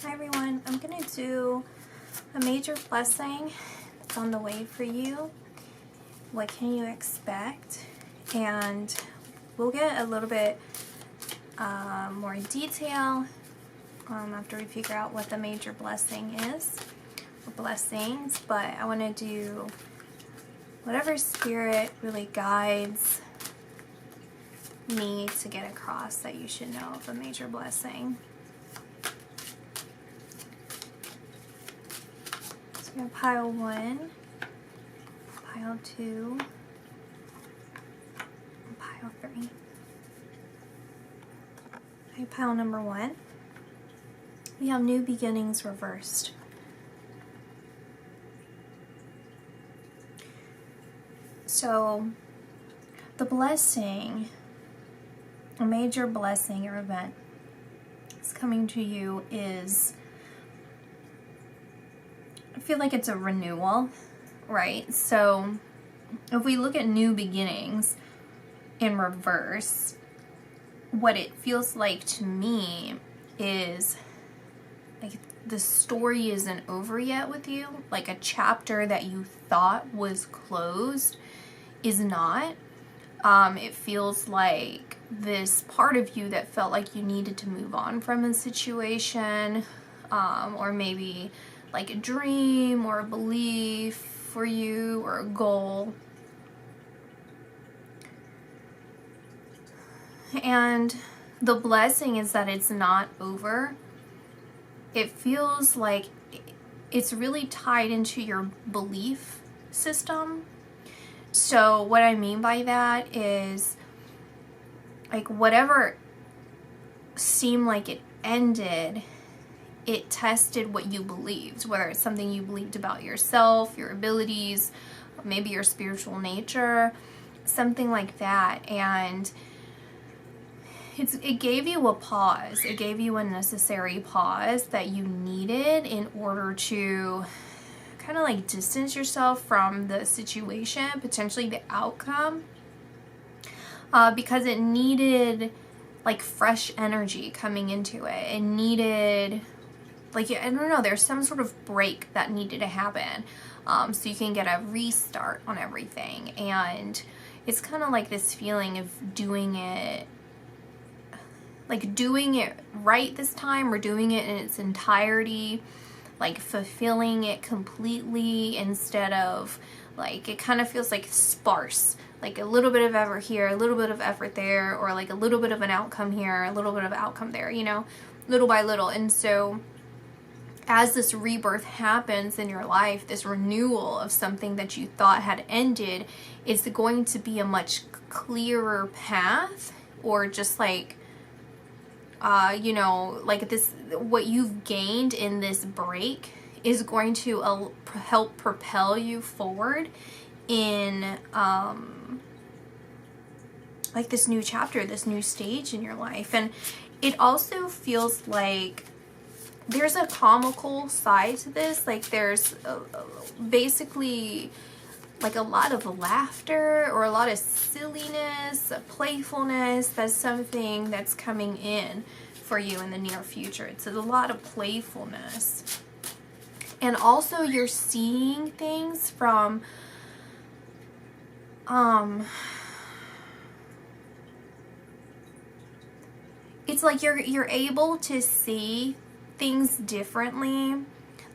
Hi everyone, I'm going to do a major blessing that's on the way for you. What can you expect? And we'll get a little bit more detail after we figure out what the major blessing is, or blessings, but I want to do whatever spirit really guides me to get across that you should know of a major blessing. So we have pile 1, pile 2, and pile 3. Okay, pile number 1, we have new beginnings reversed. So the blessing, a major blessing or event that's coming to you is, I feel like it's a renewal, right? So if we look at new beginnings in reverse, what it feels like to me is like the story isn't over yet with you. Like a chapter that you thought was closed is not. It feels like this part of you that felt like you needed to move on from a situation, or maybe like a dream or a belief for you or a goal. And the blessing is that it's not over. It feels like it's really tied into your belief system. So what I mean by that is, like, whatever seemed like it ended, it tested what you believed, whether it's something you believed about yourself, your abilities, maybe your spiritual nature, something like that. And it gave you a pause. It gave you a necessary pause that you needed in order to kind of like distance yourself from the situation, potentially the outcome, because it needed like fresh energy coming into it. It needed, like, I don't know, there's some sort of break that needed to happen, so you can get a restart on everything. And it's kind of like this feeling of doing it right this time, or doing it in its entirety, like fulfilling it completely, instead of like, it kind of feels like sparse, like a little bit of effort here, a little bit of effort there, or like a little bit of an outcome here, a little bit of outcome there, you know, little by little. And so as this rebirth happens in your life, this renewal of something that you thought had ended is going to be a much clearer path, or just like, you know, like this, what you've gained in this break is going to help propel you forward in like this new chapter, this new stage in your life. And it also feels like there's a comical side to this. Like there's basically like a lot of laughter, or a lot of silliness, playfulness. That's something that's coming in for you in the near future. It's a lot of playfulness. And also you're seeing things from it's like you're able to see things differently,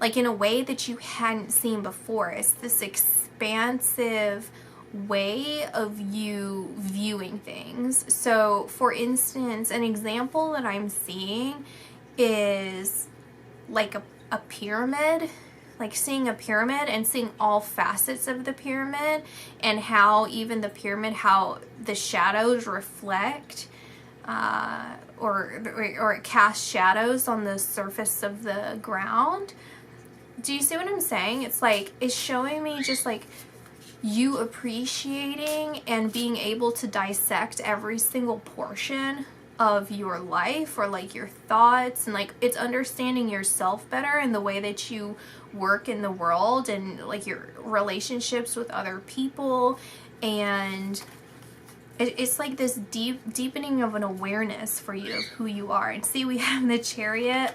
like in a way that you hadn't seen before. It's this expansive way of you viewing things. So for instance, an example that I'm seeing is like a pyramid, like seeing a pyramid and seeing all facets of the pyramid, and how even the pyramid, how the shadows reflect or it casts shadows on the surface of the ground. Do you see what I'm saying? It's like, it's showing me just like you appreciating and being able to dissect every single portion of your life, or like your thoughts, and like it's understanding yourself better and the way that you work in the world, and like your relationships with other people. And it's like this deepening of an awareness for you of who you are. And see, we have the Chariot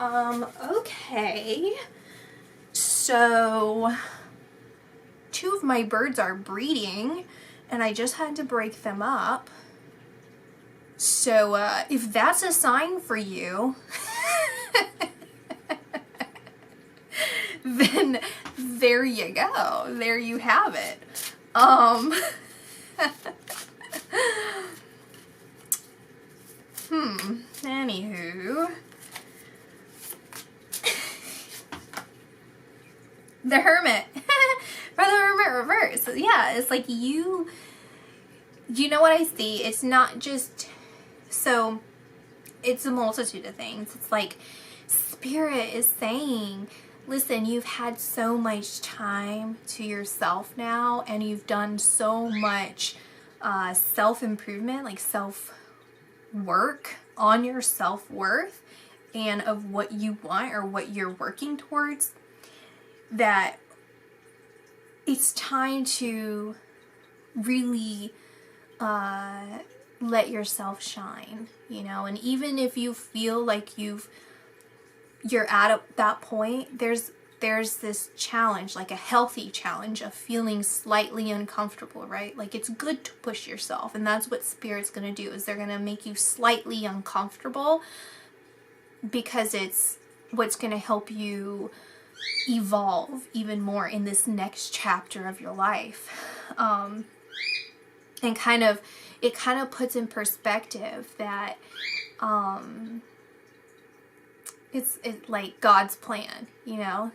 Okay. So, 2 of my birds are breeding, and I just had to break them up. So, if that's a sign for you, then there you go. There you have it. Anywho. The Hermit. For the Hermit reverse. Yeah, it's like you know what I see? It's not just, so it's a multitude of things. It's like Spirit is saying, listen, you've had so much time to yourself now, and you've done so much self-improvement, like self-work on your self-worth and of what you want or what you're working towards, that it's time to really let yourself shine, you know. And even if you feel like you're at that point, there's this challenge, like a healthy challenge of feeling slightly uncomfortable, right? Like it's good to push yourself, and that's what Spirit's going to do, is they're going to make you slightly uncomfortable, because it's what's going to help you evolve even more in this next chapter of your life. And it kind of puts in perspective that it's like God's plan, you know,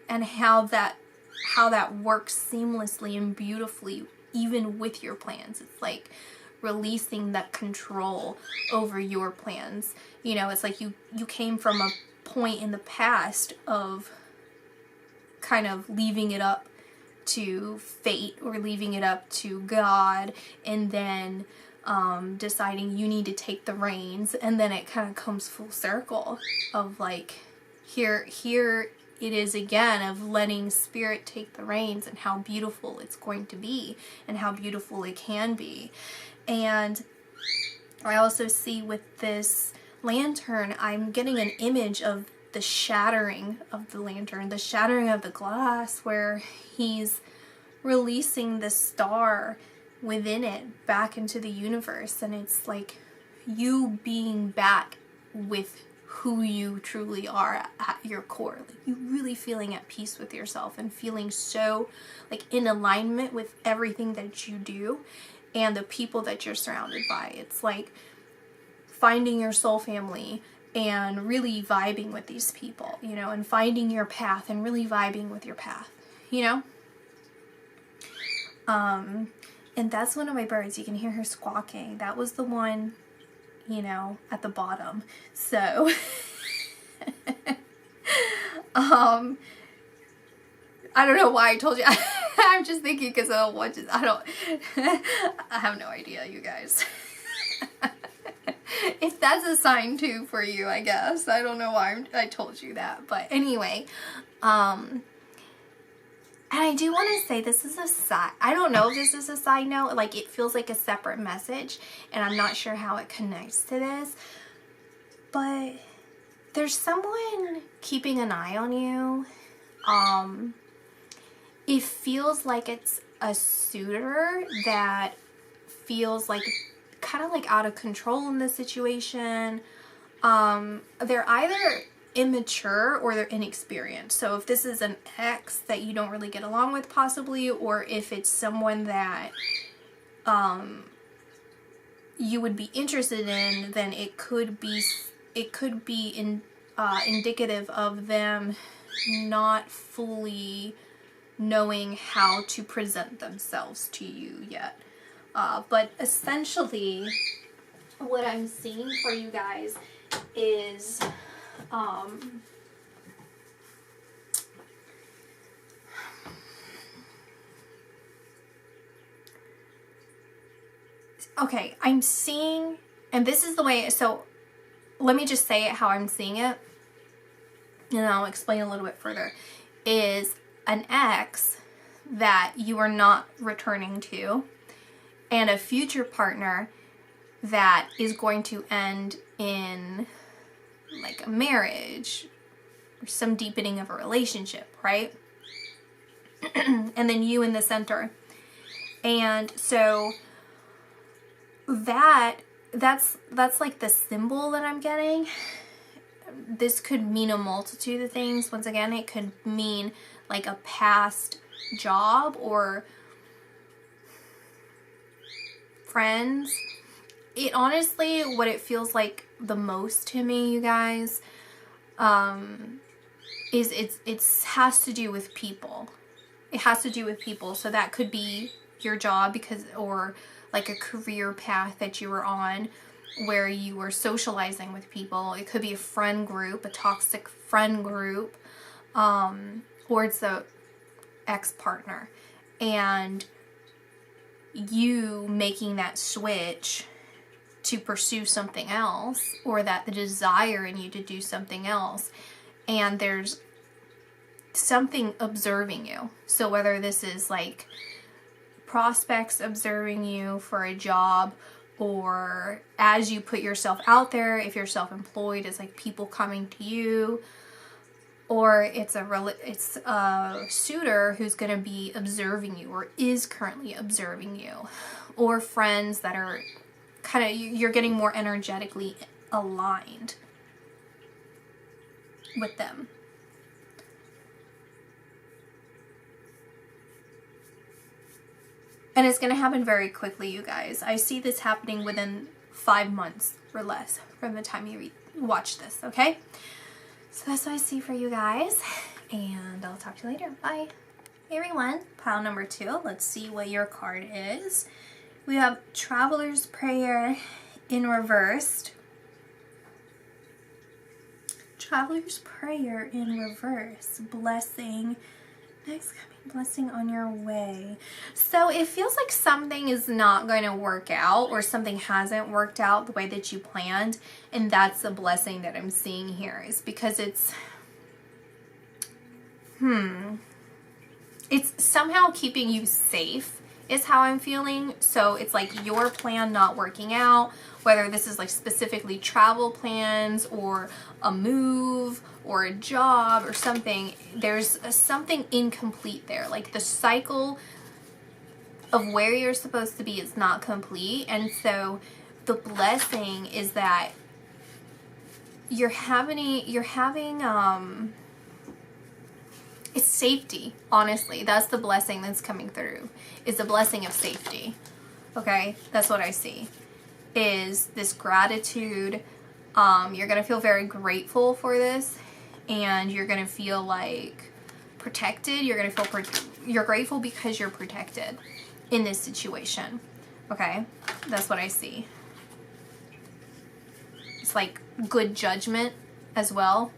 and how that works seamlessly and beautifully even with your plans. It's like releasing that control over your plans. You know, it's like you came from a point in the past of kind of leaving it up to fate or leaving it up to God, and then deciding you need to take the reins, and then it kind of comes full circle of like here it is again, of letting Spirit take the reins, and how beautiful it's going to be and how beautiful it can be. And I also see with this lantern, I'm getting an image of the shattering of the lantern, the shattering of the glass, where he's releasing the star within it back into the universe. And it's like you being back with who you truly are at your core, like you really feeling at peace with yourself and feeling so like in alignment with everything that you do and the people that you're surrounded by. It's like finding your soul family and really vibing with these people, you know, and finding your path and really vibing with your path, you know. And that's one of my birds. You can hear her squawking. That was the one, you know, at the bottom. So, I don't know why I told you. I'm just thinking because I have no idea, you guys. If that's a sign too for you, I guess. I don't know why I told you that. But anyway, and I do want to say this is a side, I don't know if this is a side note, like it feels like a separate message, and I'm not sure how it connects to this, but there's someone keeping an eye on you. It feels like it's a suitor that feels like kind of like out of control in this situation. They're either immature or they're inexperienced. So if this is an ex that you don't really get along with possibly, or if it's someone that you would be interested in, then it could be indicative of them not fully knowing how to present themselves to you yet. But essentially what I'm seeing for you guys is okay, I'm seeing, and this is the way, so let me just say it how I'm seeing it, and I'll explain a little bit further, is an ex that you are not returning to, and a future partner that is going to end in like a marriage or some deepening of a relationship, right? And then you in the center. And so that's like the symbol that I'm getting. This could mean a multitude of things. Once again, it could mean like a past job or friends. It honestly, what it feels like the most to me, you guys, is it has to do with people. It has to do with people. So that could be your job, because, or like a career path that you were on where you were socializing with people. It could be a friend group, a toxic friend group, or it's a ex-partner, and you making that switch to pursue something else, or that the desire in you to do something else, and there's something observing you. So whether this is like prospects observing you for a job, or as you put yourself out there, if you're self-employed, it's like people coming to you, or it's a suitor who's going to be observing you or is currently observing you, or friends that are kind of, you're getting more energetically aligned with them. And it's going to happen very quickly, you guys. I see this happening within 5 months or less from the time you watch this, okay? So that's what I see for you guys. And I'll talk to you later. Bye. Hey everyone, pile number 2. Let's see what your card is. We have Traveler's Prayer in reversed. Traveler's Prayer in reverse. Blessing. Next coming blessing on your way. So it feels like something is not going to work out, or something hasn't worked out the way that you planned, and that's the blessing that I'm seeing here, is because it's somehow keeping you safe is how I'm feeling. So it's like your plan not working out, whether this is like specifically travel plans or a move or a job or something. There's something incomplete there. Like the cycle of where you're supposed to be is not complete. And so the blessing is that you're having it's safety. Honestly, that's the blessing that's coming through, is the blessing of safety. Okay, that's what I see, is this gratitude. You're gonna feel very grateful for this, and you're gonna feel like protected. You're gonna feel you're grateful because you're protected in this situation. Okay, that's what I see. It's like good judgment as well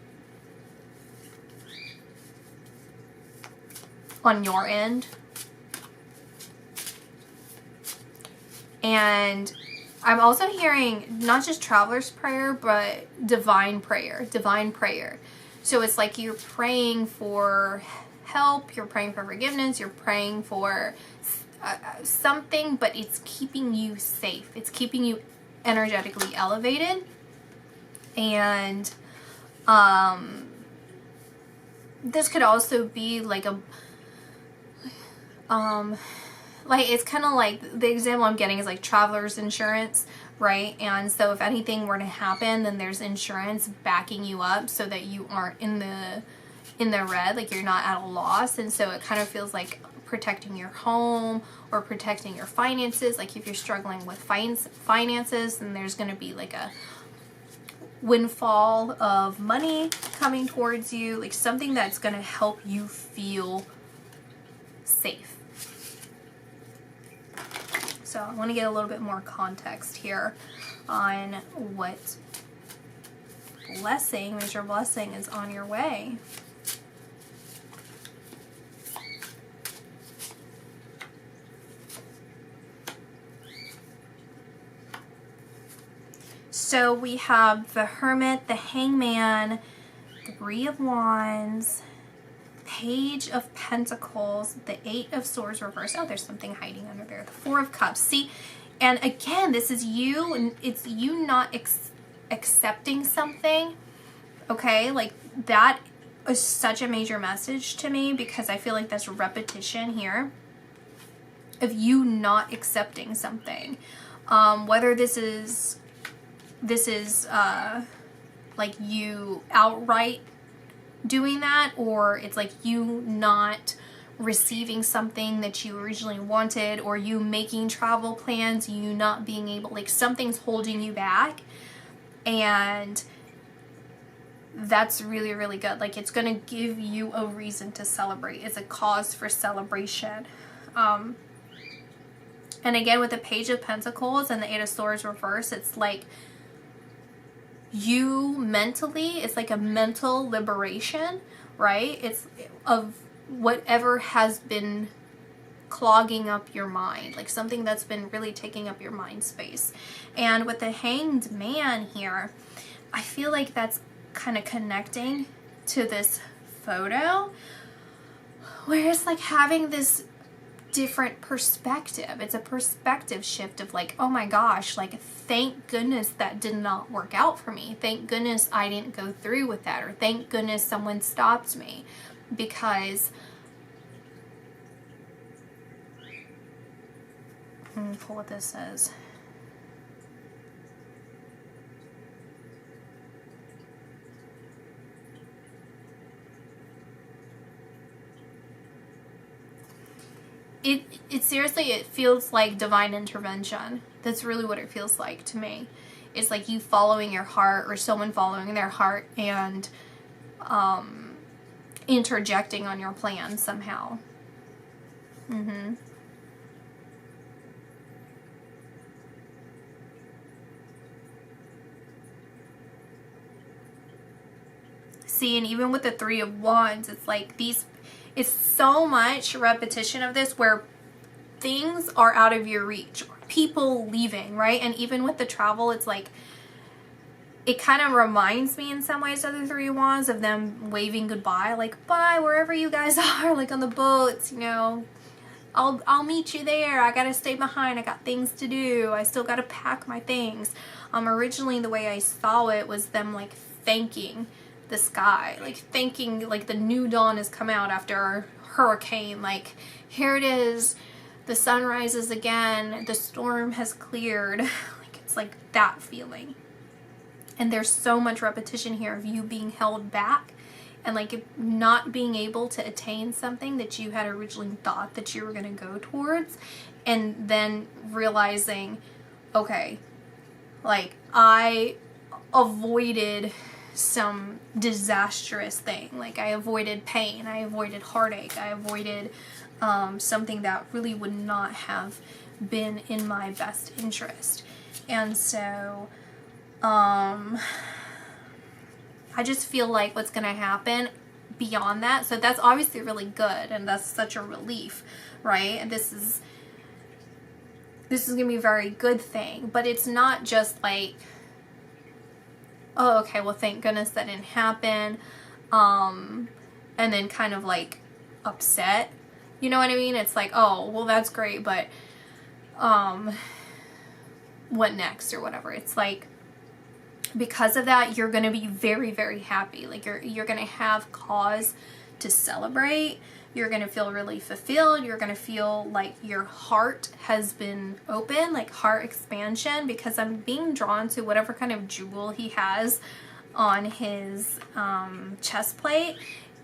on your end. And I'm also hearing not just Traveler's Prayer, but divine prayer. Divine prayer. So it's like you're praying for help, you're praying for forgiveness, you're praying for something, but it's keeping you safe. It's keeping you energetically elevated. And this could also be like a like, it's kind of like, the example I'm getting is like traveler's insurance, right? And so if anything were to happen, then there's insurance backing you up so that you aren't in the red, like you're not at a loss. And so it kind of feels like protecting your home or protecting your finances. Like if you're struggling with finances, then there's going to be like a windfall of money coming towards you, like something that's going to help you feel safe. So I want to get a little bit more context here on what blessing, major blessing, is on your way. So we have the Hermit, the Hangman, 3 of Wands, Page of Pentacles, the 8 of Swords reversed. Oh, there's something hiding under there. The 4 of Cups. See, and again, this is you, and it's you not accepting something Okay, like that is such a major message to me, because I feel like that's repetition here of you not accepting something. Whether this is like you outright doing that, or it's like you not receiving something that you originally wanted, or you making travel plans, you not being able, like something's holding you back. And that's really, really good. Like it's going to give you a reason to celebrate. It's a cause for celebration. And again, with the Page of Pentacles and the Eight of Swords reverse, it's like you mentally, it's like a mental liberation, right? It's of whatever has been clogging up your mind, like something that's been really taking up your mind space. And with the Hanged Man here, I feel like that's kind of connecting to this photo, where it's like having this different perspective. It's a perspective shift of like, oh my gosh, like thank goodness that did not work out for me. Thank goodness I didn't go through with that, or thank goodness someone stopped me. Because let me pull what this says. It seriously, it feels like divine intervention. That's really what it feels like to me. It's like you following your heart, or someone following their heart, and interjecting on your plan somehow. See, and even with the Three of Wands, it's like these, it's so much repetition of this where things are out of your reach, people leaving, right? And even with the travel, it's like, it kind of reminds me in some ways of the Three of Wands, of them waving goodbye, like, bye, wherever you guys are, like on the boats, you know, I'll meet you there. I gotta stay behind. I got things to do. I still gotta pack my things. Originally the way I saw it was them like thanking the sky, like thanking, like the new dawn has come out after a hurricane. Like, here it is. The sun rises again. The storm has cleared. Like, it's like that feeling. And there's so much repetition here of you being held back, and like not being able to attain something that you had originally thought that you were going to go towards, and then realizing, okay, like I avoided some disastrous thing. Like I avoided pain, I avoided heartache, I avoided something that really would not have been in my best interest. And so I just feel like what's going to happen beyond that, so that's obviously really good, and that's such a relief, right? And this is going to be a very good thing, but it's not just like, oh, okay, well, thank goodness that didn't happen, and then kind of like upset, you know what I mean? It's like, oh, well, that's great, but what next, or whatever. It's like, because of that, you're going to be very, very happy. Like you're going to have cause to celebrate. You're going to feel really fulfilled. You're going to feel like your heart has been open, like heart expansion, because I'm being drawn to whatever kind of jewel he has on his chest plate,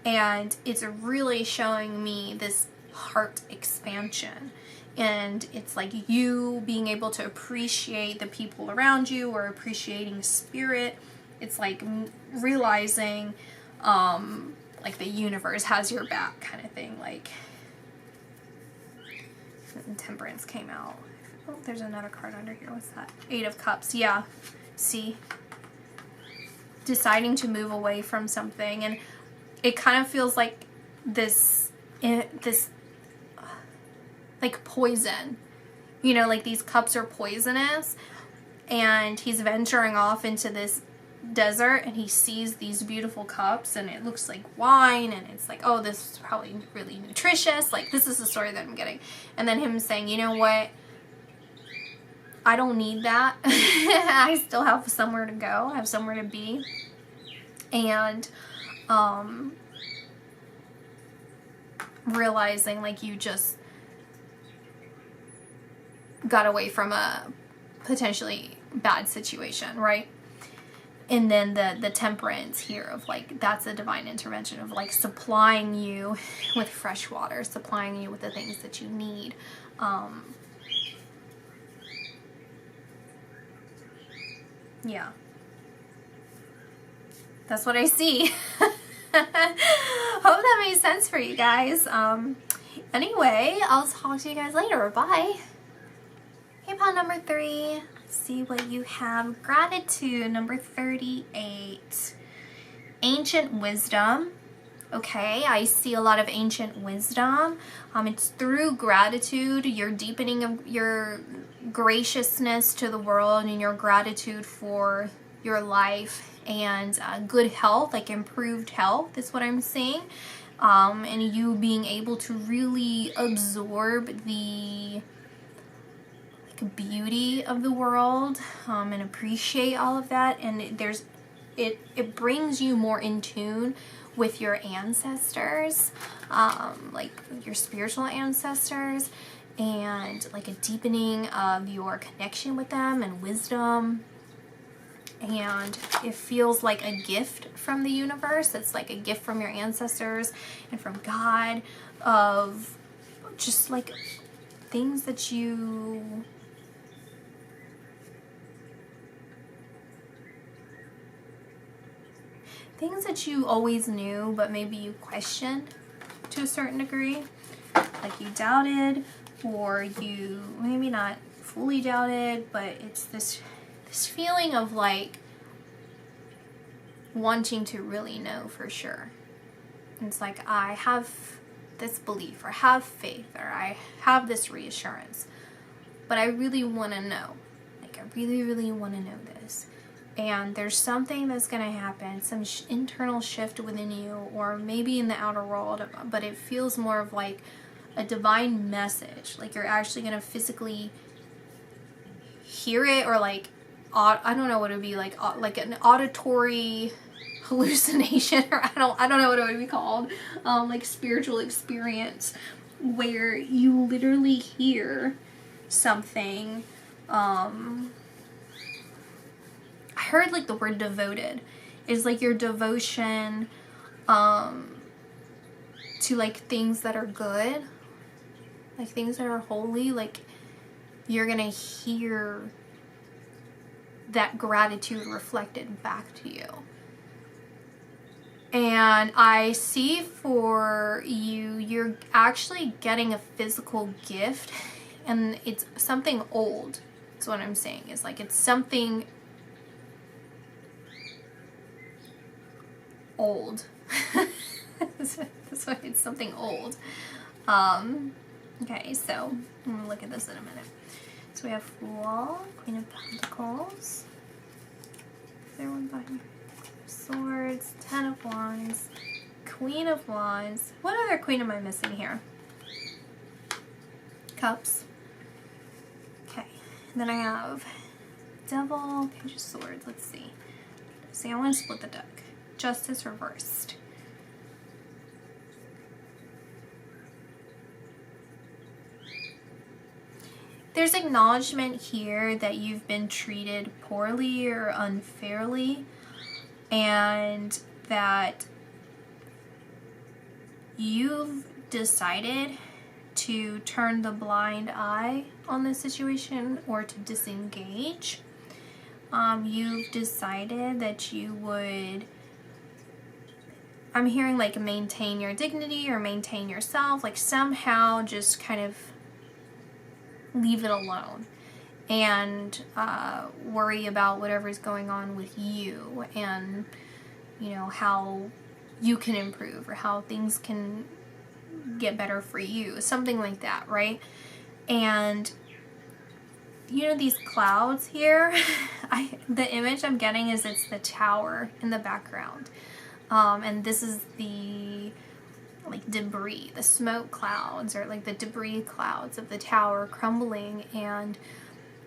and it's really showing me this heart expansion. And it's like you being able to appreciate the people around you, or appreciating spirit. It's like realizing like the universe has your back kind of thing. Like Temperance came out. Oh, there's another card under here. What's that? Eight of Cups. Yeah. See? Deciding to move away from something. And it kind of feels like this like poison, you know, like these cups are poisonous, and he's venturing off into this desert, and he sees these beautiful cups, and it looks like wine, and it's like, oh, this is probably really nutritious. Like, this is the story that I'm getting. And then him saying, you know what, I don't need that. I still have somewhere to go. I have somewhere to be. and realizing like you just got away from a potentially bad situation, right? And then the temperance here of like, that's a divine intervention of like supplying you with fresh water, supplying you with the things that you need. Yeah. That's what I see. Hope that made sense for you guys. Anyway, I'll talk to you guys later. Bye. Hey, pile number 3. See what you have. Gratitude, number 38. Ancient wisdom. Okay, I see a lot of ancient wisdom. It's through gratitude, your deepening of your graciousness to the world and your gratitude for your life and good health, like improved health is what I'm seeing. And you being able to really absorb the beauty of the world and appreciate all of that, and it brings you more in tune with your ancestors, like your spiritual ancestors, and like a deepening of your connection with them and wisdom. And it feels like a gift from the universe. It's like a gift from your ancestors and from God, of just like things that you always knew, but maybe you questioned to a certain degree. Like you doubted, or you maybe not fully doubted, but it's this feeling of like wanting to really know for sure. It's like, I have this belief, or have faith, or I have this reassurance, but I really want to know. Like I really, really want to know this. And there's something that's going to happen, some internal shift within you, or maybe in the outer world, but it feels more of like a divine message. Like you're actually going to physically hear it, or like, I don't know what it would be, like an auditory hallucination, or I don't know what it would be called, like spiritual experience, where you literally hear something. I heard like the word devoted is like your devotion to like things that are good, like things that are holy. Like you're gonna hear that gratitude reflected back to you. And I see for you, you're actually getting a physical gift, and it's something old. That's what I'm saying. It's like it's something old. That's why it's something old. Okay, so I'm gonna look at this in a minute. So we have Fool, Queen of Pentacles. Is there one behind here? Swords, Ten of Wands, Queen of Wands. What other queen am I missing here? Cups. Okay, and then I have Devil, Page of Swords. Let's see. See, I want to split the deck. Justice reversed. There's acknowledgement here that you've been treated poorly or unfairly, and that you've decided to turn the blind eye on the situation or to disengage. You've decided that you would, I'm hearing like maintain your dignity or maintain yourself, like somehow just kind of leave it alone and worry about whatever's going on with you, and you know how you can improve or how things can get better for you, something like that, right? And you know these clouds here, the image I'm getting is it's the tower in the background, and this is the like debris, the smoke clouds, or like the debris clouds of the tower crumbling. And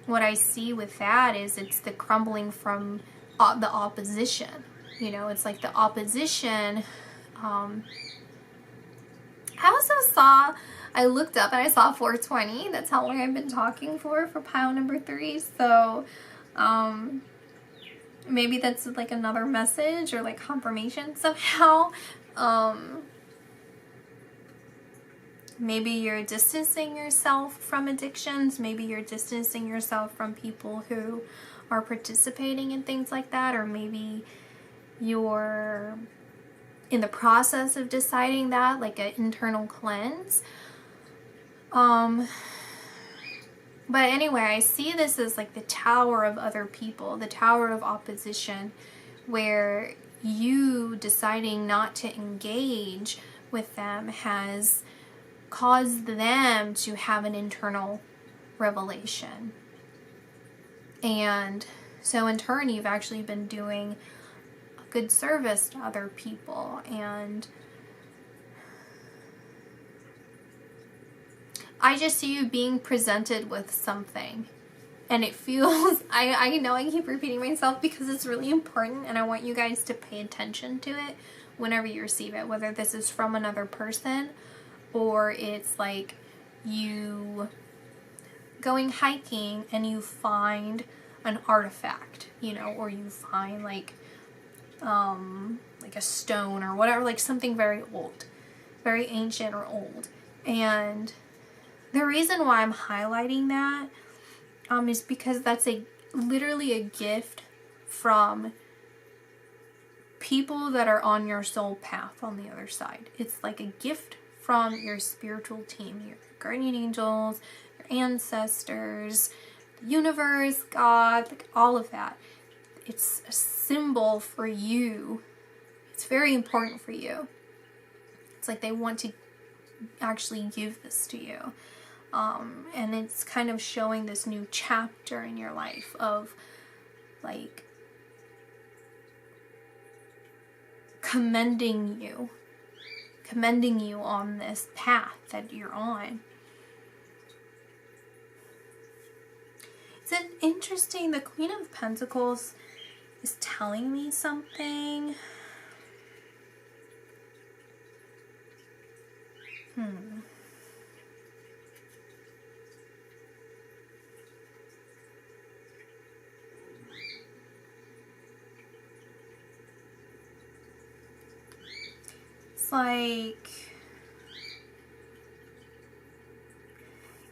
what I see with that is it's the crumbling from the opposition. you know, it's like the opposition. I also saw, I looked up and I saw 420. That's how long I've been talking for pile number 3. So, maybe that's like another message or like confirmation somehow. Maybe you're distancing yourself from addictions. Maybe you're distancing yourself from people who are participating in things like that. Or maybe you're in the process of deciding that, like an internal cleanse. But anyway, I see this as like the tower of other people, the tower of opposition, where you deciding not to engage with them has caused them to have an internal revelation. And so in turn, you've actually been doing a good service to other people. And I just see you being presented with something. And it feels, I know I keep repeating myself because it's really important, and I want you guys to pay attention to it whenever you receive it, whether this is from another person or it's like you going hiking and you find an artifact, you know, or you find like a stone or whatever, like something very old, very ancient or old. And the reason why I'm highlighting that is because that's literally a gift from people that are on your soul path on the other side. It's like a gift from your spiritual team, your guardian angels, your ancestors, the universe, God, like all of that. It's a symbol for you. It's very important for you. It's like they want to actually give this to you. And it's kind of showing this new chapter in your life of like commending you on this path that you're on. It's interesting, the Queen of Pentacles is telling me something.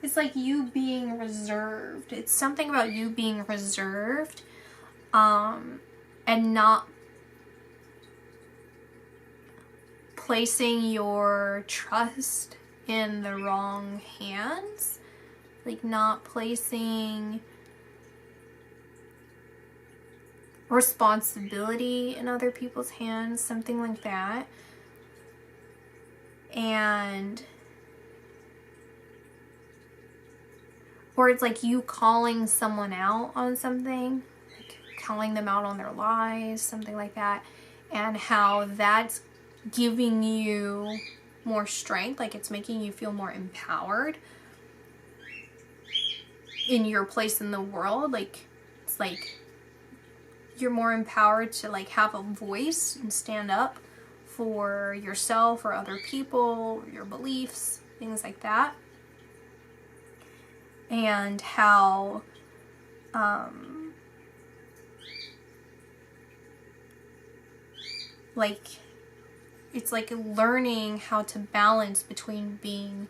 It's like you being reserved. It's something about you being reserved, and not placing your trust in the wrong hands, like not placing responsibility in other people's hands, something like that. And or it's like you calling someone out on something, like calling them out on their lies, something like that, and how that's giving you more strength, like it's making you feel more empowered in your place in the world. Like it's like you're more empowered to like have a voice and stand up for yourself or other people, your beliefs, things like that. And how like it's like learning how to balance between being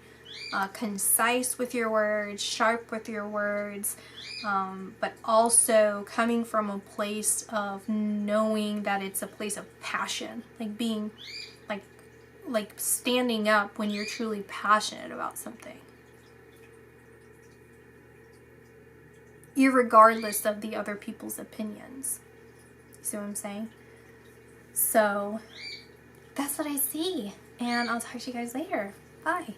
concise with your words, sharp with your words, but also coming from a place of knowing that it's a place of passion, like being like standing up when you're truly passionate about something, irregardless of the other people's opinions. See what I'm saying? So that's what I see, and I'll talk to you guys later. Bye.